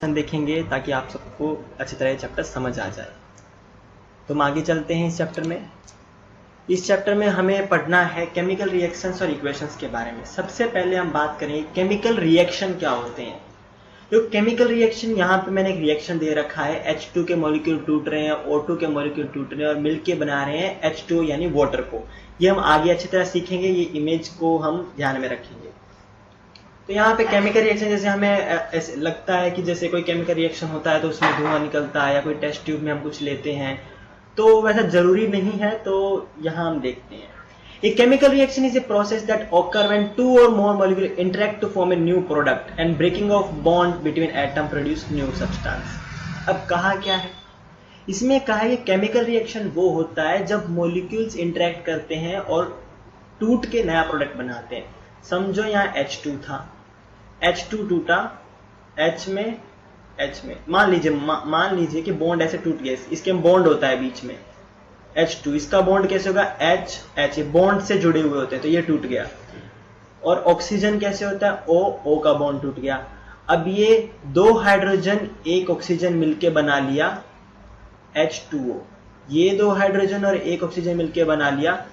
देखेंगे ताकि आप सबको अच्छी तरह चैप्टर समझ आ जाए। तो हम आगे चलते हैं इस चैप्टर में। इस चैप्टर में हमें पढ़ना है केमिकल रिएक्शंस और इक्वेशंस के बारे में। सबसे पहले हम बात करें केमिकल रिएक्शन क्या होते हैं। तो केमिकल रिएक्शन, यहाँ पे मैंने एक रिएक्शन दे रखा है, H2 के मॉलिक्यूल टूट रहे हैं, O2 के मॉलिक्यूल टूट रहे हैं और मिलके बना रहे हैं H2 यानी वाटर को। ये हम आगे अच्छी तरह सीखेंगे, ये इमेज को हम ध्यान में रखेंगे। तो यहाँ पे केमिकल रिएक्शन जैसे हमें ऐसे लगता है कि जैसे कोई केमिकल रिएक्शन होता है तो उसमें धुआं निकलता है, या कोई टेस्ट ट्यूब में हम कुछ लेते हैं, तो वैसा जरूरी नहीं है। तो यहाँ हम देखते हैं, A chemical reaction is a process that occurs when two or more molecules interact to form a new product, and breaking of bond between atom produce new substance. अब कहा क्या है, इसमें कहा है कि केमिकल रिएक्शन वो होता है जब मॉलिक्यूल्स इंटरेक्ट करते हैं और टूट के नया प्रोडक्ट बनाते हैं। समझो यहाँ H2 था, H2 टूटा, H में मान लीजिए कि बॉन्ड ऐसे टूट गया, इसके बॉन्ड होता है बीच में H2, इसका बॉन्ड कैसे होगा H बॉन्ड से जुड़े हुए होते हैं, तो ये टूट गया। और ऑक्सीजन कैसे होता है O का बॉन्ड टूट गया। अब ये दो हाइड्रोजन एक ऑक्सीजन मिलके बना लिया H2O, ये दो हाइड्रोजन और एक ऑक्सीजन मिलके बना लिया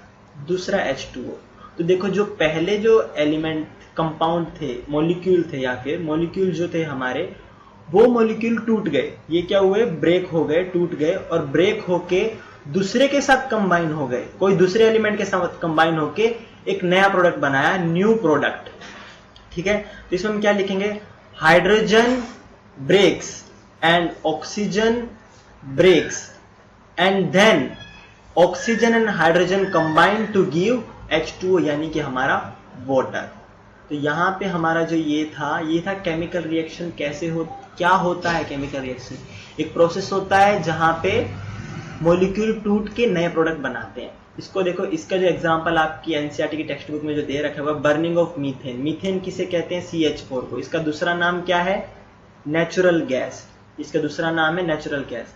दूसरा H2O। तो देखो जो पहले जो एलिमेंट कंपाउंड थे, मॉलिक्यूल थे, या फिर मॉलिक्यूल जो थे हमारे, वो मॉलिक्यूल टूट गए, ये क्या हुए, ब्रेक हो गए, टूट गए, और ब्रेक होके दूसरे के साथ कंबाइन हो गए, कोई दूसरे एलिमेंट के साथ कंबाइन होके एक नया प्रोडक्ट बनाया, न्यू प्रोडक्ट। ठीक है, तो इसमें हम क्या लिखेंगे, hydrogen breaks and oxygen breaks and then oxygen and hydrogen combine to give H2O यानी कि हमारा वाटर। तो यहाँ पे हमारा जो ये था केमिकल रिएक्शन। क्या होता है केमिकल रिएक्शन, एक प्रोसेस होता है जहां पे मॉलिक्यूल टूट के नए प्रोडक्ट बनाते हैं। इसको देखो, इसका जो एग्जांपल आपकी एनसीईआरटी की टेक्स्ट बुक में जो दे रखा है वह बर्निंग ऑफ मीथेन। मीथेन किसे कहते हैं, CH4 को। इसका दूसरा नाम क्या है, नेचुरल गैस। इसका दूसरा नाम है natural gas.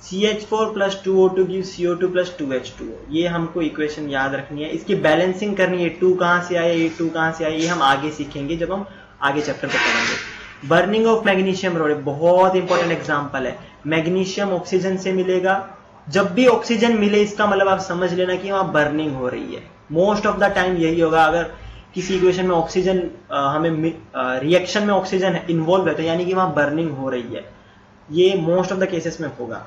CH4 + 2O2 gives CO2 + 2H2O। ये हमको इक्वेशन याद रखनी है, इसकी बैलेंसिंग करनी है। 2 कहां से आया, ये 2 कहां से आया, ये हम आगे सीखेंगे जब हम आगे चैप्टर को पढ़ेंगे। बर्निंग ऑफ मैग्नीशियम रोड बहुत इंपॉर्टेंट एग्जांपल है। मैग्नीशियम ऑक्सीजन से मिलेगा, जब भी ऑक्सीजन मिले इसका मतलब आप समझ लेना कि वहां बर्निंग हो रही है। मोस्ट ऑफ द टाइम यही होगा, अगर किसी इक्वेशन में ऑक्सीजन हमें रिएक्शन में ऑक्सीजन इन्वॉल्व है तो यानी कि वहां बर्निंग हो रही है। ये मोस्ट ऑफ द केसेस में होगा।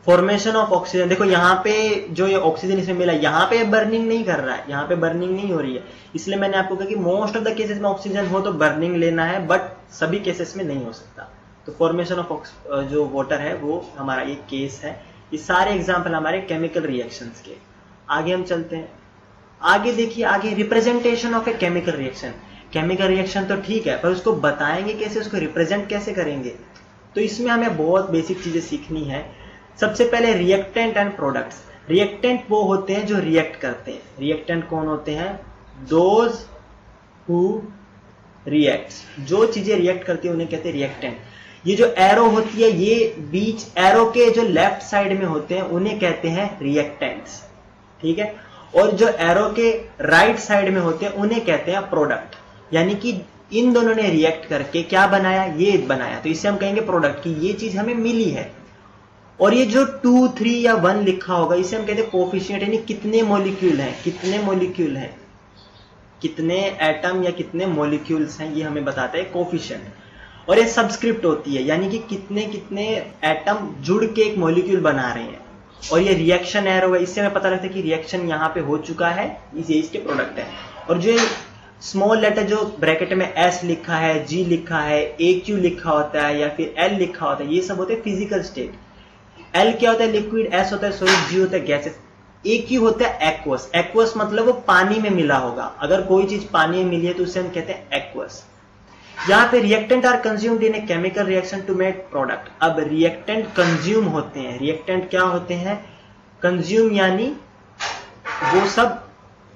फॉर्मेशन ऑफ ऑक्सीजन, देखो यहाँ पे जो ये ऑक्सीजन इसमें मिला, यहाँ पे बर्निंग नहीं कर रहा है, यहाँ पे बर्निंग नहीं हो रही है। इसलिए मैंने आपको कहा कि मोस्ट ऑफ द केसेस में ऑक्सीजन हो तो बर्निंग लेना है, बट सभी केसेस में नहीं हो सकता। तो फॉर्मेशन ऑफ जो वाटर है वो हमारा एक केस है। ये सारे एग्जाम्पल हमारे केमिकल रिएक्शंस के। आगे हम चलते हैं, आगे देखिए, आगे representation of A chemical reaction. Chemical reaction तो ठीक है, पर उसको बताएंगे कैसे, उसको रिप्रेजेंट कैसे करेंगे। तो इसमें हमें बहुत बेसिक चीजें सीखनी है। सबसे पहले रिएक्टेंट एंड प्रोडक्ट्स। रिएक्टेंट वो होते हैं जो रिएक्ट करते हैं। रिएक्टेंट कौन होते हैं, दोज हु रिएक्ट्स। जो चीजें रिएक्ट करती है उन्हें कहते हैं रिएक्टेंट। ये जो एरो होती है, ये बीच एरो के जो लेफ्ट साइड में होते हैं उन्हें कहते हैं रिएक्टेंट्स। ठीक है, और जो एरो के राइट साइड में होते हैं उन्हें कहते हैं प्रोडक्ट। यानी कि इन दोनों ने रिएक्ट करके क्या बनाया, ये बनाया, तो इसे हम कहेंगे प्रोडक्ट, की ये चीज हमें मिली है। और ये जो 2, 3 या 1 लिखा होगा इसे हम कहते हैं कोफिशिएंट, यानी कितने मॉलिक्यूल हैं, कितने एटम या कितने मॉलिक्यूल्स हैं, ये हमें बताता है कोफिशिएंट। और ये सबस्क्रिप्ट होती है, यानी कि कितने एटम जुड़ के एक मॉलिक्यूल बना रहे हैं। और ये रिएक्शन एरो है, इससे हमें पता लगता है कि रिएक्शन यहाँ पे हो चुका है, ये इसके प्रोडक्ट है। और जो स्मॉल लेटर जो ब्रैकेट में S लिखा है, G लिखा है, AQ लिखा होता है, या फिर L लिखा होता है, ये सब होते हैं फिजिकल स्टेट। L क्या होता है, लिक्विड, S होता है सॉलिड, G होता है गैसेस, AQ होता है एक्वस। एक्वस मतलब वो पानी में मिला होगा, अगर कोई चीज पानी में मिली है तो उसे हम कहते हैं एक्वस। यहाँ पे reactant are consumed in a chemical reaction to make product. अब रिएक्टेंट कंज्यूम होते हैं। रिएक्टेंट क्या होते हैं, कंज्यूम यानी वो सब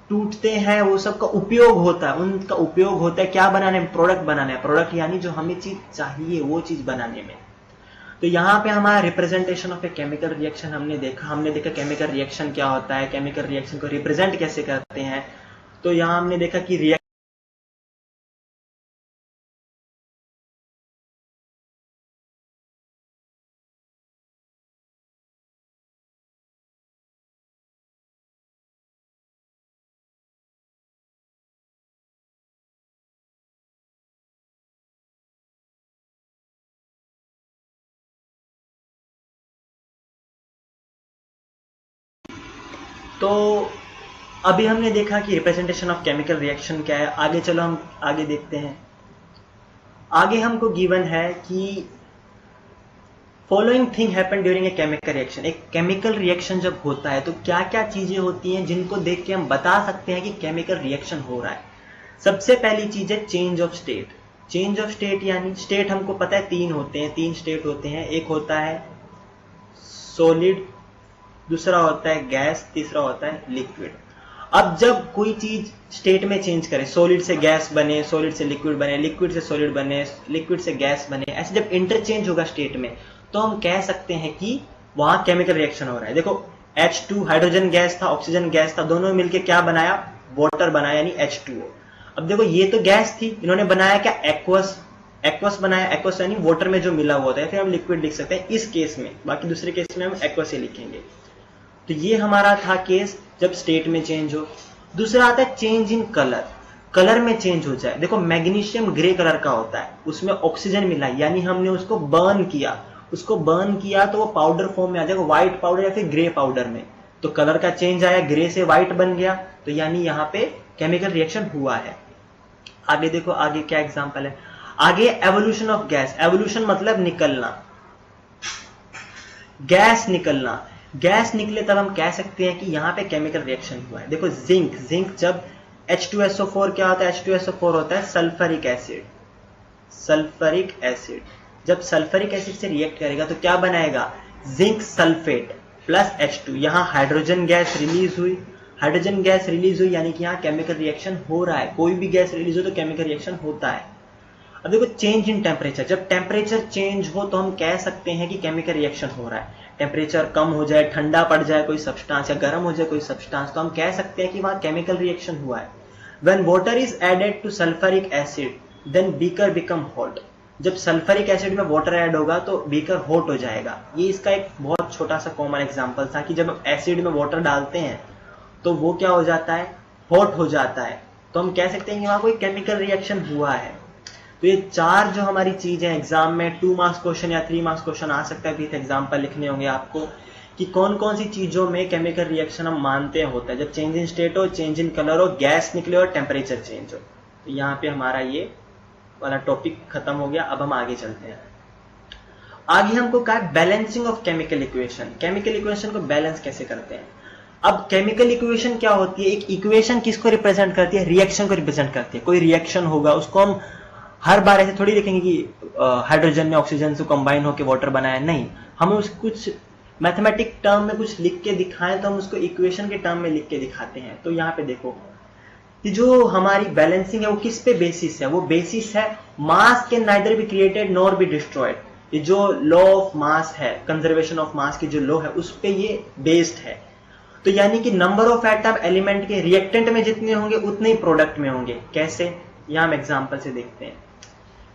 टूटते हैं, वो सब का उपयोग होता है, उनका उपयोग होता है क्या बनाने में, प्रोडक्ट बनाने में। प्रोडक्ट यानी जो हमें चीज चाहिए वो चीज बनाने में। तो यहाँ पे हमारा representation of A chemical reaction हमने देखा केमिकल रिएक्शन क्या होता है, केमिकल रिएक्शन को रिप्रेजेंट कैसे करते हैं। तो यहाँ हमने देखा कि तो अभी हमने देखा कि रिप्रेजेंटेशन ऑफ केमिकल रिएक्शन क्या है। आगे चलो हम आगे देखते हैं। आगे हमको गिवन है कि following thing happen during a chemical reaction. एक केमिकल रिएक्शन जब होता है तो क्या क्या चीजें होती हैं जिनको देख के हम बता सकते हैं कि केमिकल रिएक्शन हो रहा है। सबसे पहली चीज है change of state. Change of state यानी स्टेट हमको पता है तीन होते हैं, तीन स्टेट होते हैं। एक होता है सॉलिड, दूसरा होता है गैस, तीसरा होता है लिक्विड। अब जब कोई चीज स्टेट में चेंज करे, सॉलिड से गैस बने, सॉलिड से लिक्विड बने, लिक्विड से सॉलिड बने, लिक्विड से गैस बने, ऐसे जब इंटरचेंज होगा स्टेट में तो हम कह सकते हैं कि वहां केमिकल रिएक्शन हो रहा है। देखो H2 हाइड्रोजन गैस था, ऑक्सीजन गैस था, दोनों मिलकर क्या बनाया, वाटर बनाया यानी H2O। अब देखो ये तो गैस थी, इन्होंने बनाया क्या, एक्वस बनाया। एक्वस यानी वाटर में जो मिला हुआ होता है, फिर हम लिक्विड लिख सकते हैं इस केस में, बाकी दूसरे केस में हम एक्वस ही लिखेंगे। तो ये हमारा था केस जब स्टेट में चेंज हो। दूसरा आता है चेंज इन कलर, कलर में चेंज हो जाए। देखो मैग्नीशियम ग्रे कलर का होता है, उसमें ऑक्सीजन मिला यानी हमने उसको बर्न किया, उसको बर्न किया तो वो पाउडर फॉर्म में आ जाएगा, व्हाइट पाउडर या फिर ग्रे पाउडर में। तो कलर का चेंज आया, ग्रे से व्हाइट बन गया, तो यानी यहाँ पे केमिकल रिएक्शन हुआ है। आगे देखो आगे क्या एग्जांपल है। आगे एवोल्यूशन ऑफ गैस। एवोल्यूशन मतलब निकलना, गैस निकलना। गैस निकले तब हम कह सकते हैं कि यहाँ पे केमिकल रिएक्शन हुआ है। देखो जिंक, जिंक जब H2SO4 क्या होता है, H2SO4 होता है सल्फ्यूरिक एसिड। सल्फ्यूरिक एसिड जब सल्फ्यूरिक एसिड से रिएक्ट करेगा तो क्या बनाएगा, जिंक सल्फेट प्लस H2। यहाँ हाइड्रोजन गैस रिलीज हुई, हाइड्रोजन गैस रिलीज हुई यानी कि यहाँ केमिकल रिएक्शन हो रहा है। कोई भी गैस रिलीज हो तो केमिकल रिएक्शन होता है। अब देखो चेंज इन टेम्परेचर, जब टेम्परेचर चेंज हो तो हम कह सकते हैं कि केमिकल रिएक्शन हो रहा है। टेम्परेचर कम हो जाए, ठंडा पड़ जाए कोई सब्सटेंस या गर्म हो जाए कोई सब्सटेंस, तो हम कह सकते हैं कि वहां केमिकल रिएक्शन हुआ है। When water is added to sulphuric acid then beaker become hot. जब सल्फ्यूरिक एसिड में वाटर ऐड होगा तो बीकर हॉट हो जाएगा। ये इसका एक बहुत छोटा सा कॉमन एग्जांपल था कि जब हम एसिड में वाटर डालते हैं तो वो क्या हो जाता है, हॉट हो जाता है। तो हम कह सकते हैं कि वहां कोई केमिकल रिएक्शन हुआ है। तो ये चार जो हमारी चीजें एग्जाम में 2 मार्क्स क्वेश्चन या 3 मार्क्स क्वेश्चन आ सकता है, विथ एग्जांपल लिखने होंगे आपको कि कौन कौन सी चीजों में केमिकल रिएक्शन हम मानते हैं होता है। जब चेंज इन स्टेट हो, चेंज इन कलर हो, गैस निकले और टेम्परेचर चेंज हो। तो यहाँ पे हमारा ये वाला टॉपिक खत्म हो गया। अब हम आगे चलते हैं। आगे हमको कहा balancing of chemical equation. Chemical equation को बैलेंस कैसे करते हैं। अब केमिकल इक्वेशन क्या होती है, एक इक्वेशन किसको रिप्रेजेंट करती है, रिएक्शन को रिप्रेजेंट करती है। कोई रिएक्शन होगा उसको हम हर बार ऐसे थोड़ी लिखेंगे कि हाइड्रोजन ने ऑक्सीजन से कंबाइन होकर वाटर बनाया, नहीं। हम उसको कुछ मैथमेटिक टर्म में कुछ लिख के दिखाएं तो हम उसको इक्वेशन के टर्म में लिख के दिखाते हैं। तो यहाँ पे देखो कि जो हमारी बैलेंसिंग है वो किस पे बेसिस है, वो बेसिस है मास can neither be created nor be destroyed. ये जो लॉ ऑफ मास है, कंजर्वेशन ऑफ मास की जो लॉ है उस पे ये बेस्ड है। तो यानी कि नंबर ऑफ एटम एलिमेंट के रिएक्टेंट में जितने होंगे उतने ही प्रोडक्ट में होंगे। कैसे, यहां हम एग्जांपल से देखते हैं।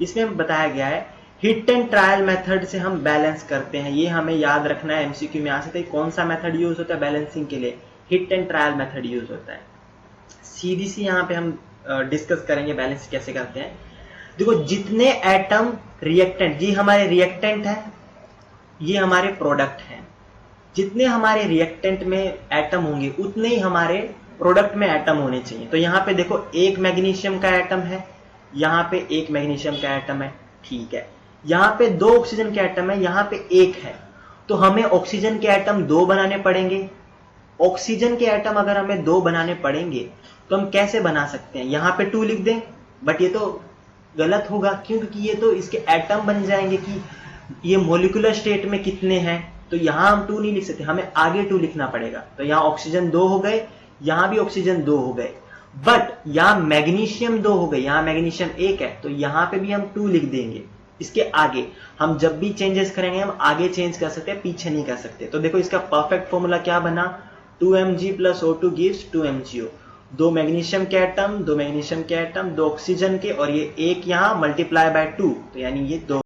इसमें बताया गया है हिट एंड ट्रायल मेथड से हम बैलेंस करते हैं। ये हमें याद रखना है, एमसीक्यू में आ सकता है। कौन सा मेथड यूज होता है बैलेंसिंग के लिए, hit and trial method use होता है। सीधी सी यहाँ पे हम डिस्कस करेंगे बैलेंस कैसे करते हैं। देखो जितने एटम रिएक्टेंट, ये हमारे रिएक्टेंट है, ये हमारे प्रोडक्ट हैं। जितने हमारे रिएक्टेंट में एटम होंगे उतने ही हमारे प्रोडक्ट में एटम होने चाहिए। तो यहाँ पे देखो एक मैग्नीशियम का एटम है, यहाँ पे एक मैग्नीशियम का एटम है, ठीक है। यहाँ पे 2 ऑक्सीजन के एटम है, यहाँ पे 1 है। तो हमें ऑक्सीजन के एटम 2 बनाने पड़ेंगे। ऑक्सीजन के एटम अगर हमें 2 बनाने पड़ेंगे तो हम कैसे बना सकते हैं, यहाँ पे 2 लिख दें, बट ये तो गलत होगा क्योंकि ये तो इसके एटम बन जाएंगे कि ये मोलिकुलर स्टेट में कितने हैं। तो यहाँ हम 2 नहीं लिख सकते, हमें आगे 2 लिखना पड़ेगा। तो यहाँ ऑक्सीजन 2 हो गए, यहाँ भी ऑक्सीजन 2 हो गए, बट यहाँ मैग्नीशियम 2 हो गए, यहाँ मैग्नीशियम 1 है। तो यहाँ पे भी हम 2 लिख देंगे। इसके आगे हम जब भी चेंजेस करेंगे हम आगे चेंज कर सकते हैं, पीछे नहीं कर सकते। तो देखो इसका परफेक्ट फॉर्मूला क्या बना, 2mg + O2 gives 2mgO। 2 magnesium के एटम, 2 मैग्नीशियम के एटम, 2 ऑक्सीजन के, और ये 1 यहाँ मल्टीप्लाई बाय 2, तो यानी ये 2